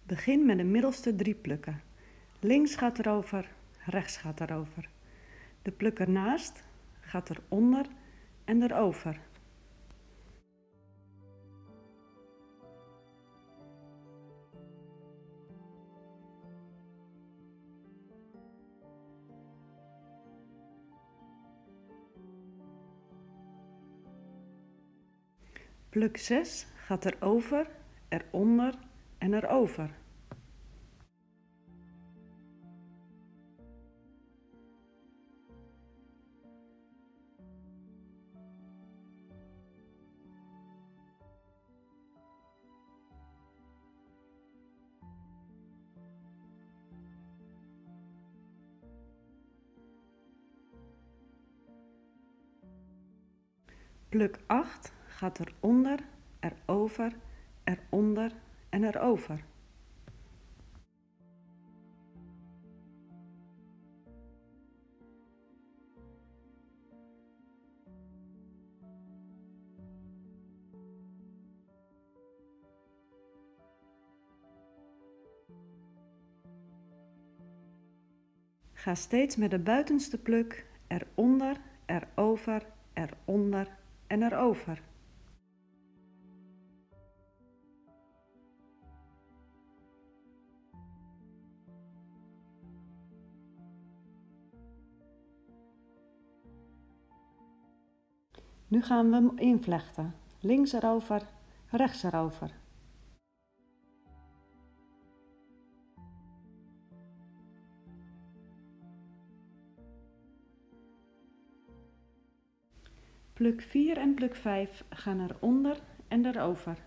Begin met de middelste 3 plukken. Links gaat erover, rechts gaat erover. De pluk ernaast gaat eronder en erover. Pluk 6 gaat erover, eronder en erover. Pluk 8 gaat eronder, erover, eronder en erover. Ga steeds met de buitenste pluk eronder, erover, eronder en erover. Nu gaan we hem invlechten. Links erover, rechts erover. Pluk 4 en pluk 5 gaan eronder en erover.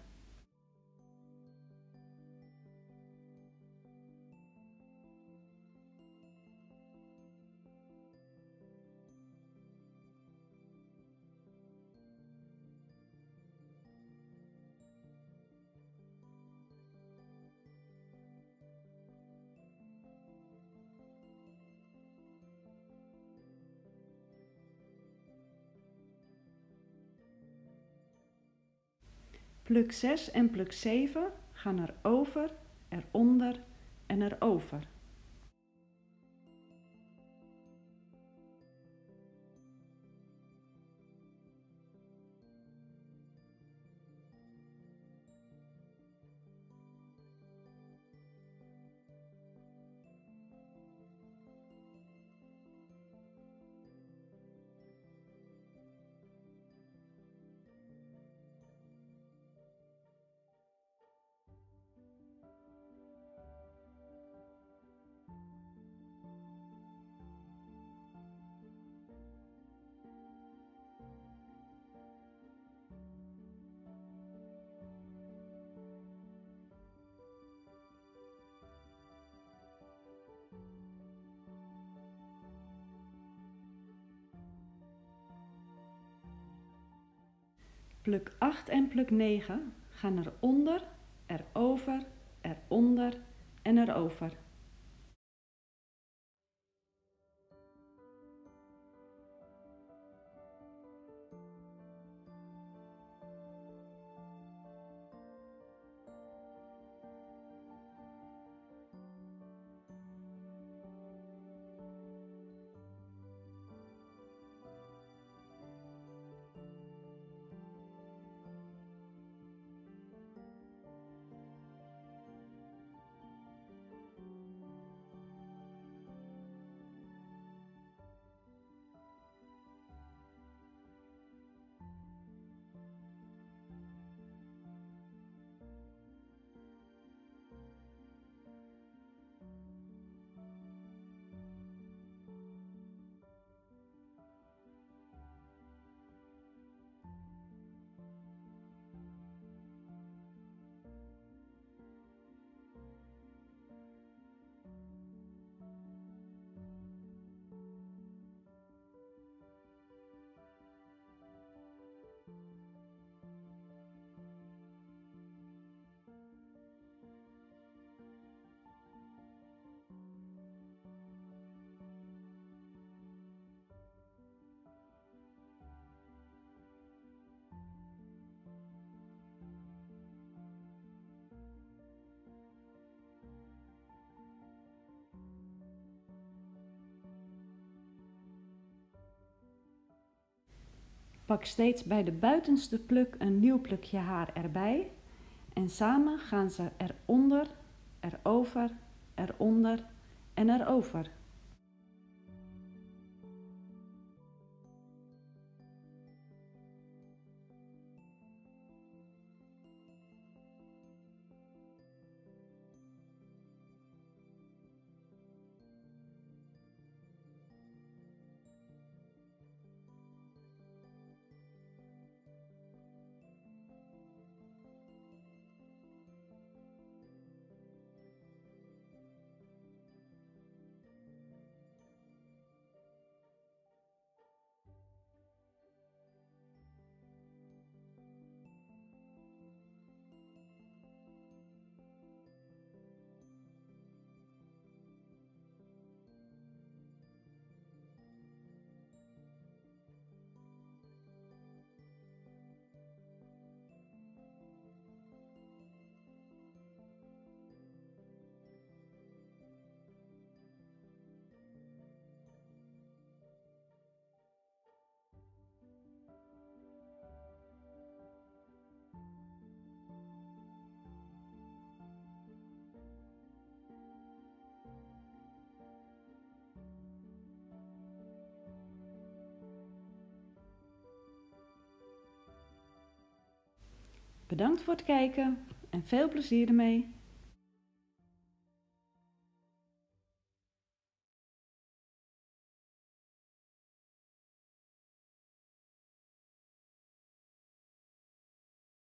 Pluk 6 en pluk 7 gaan erover, eronder en erover. Pluk 8 en pluk 9 gaan eronder, erover, eronder en erover. Pak steeds bij de buitenste pluk een nieuw plukje haar erbij en samen gaan ze eronder, erover, eronder en erover. Bedankt voor het kijken en veel plezier ermee!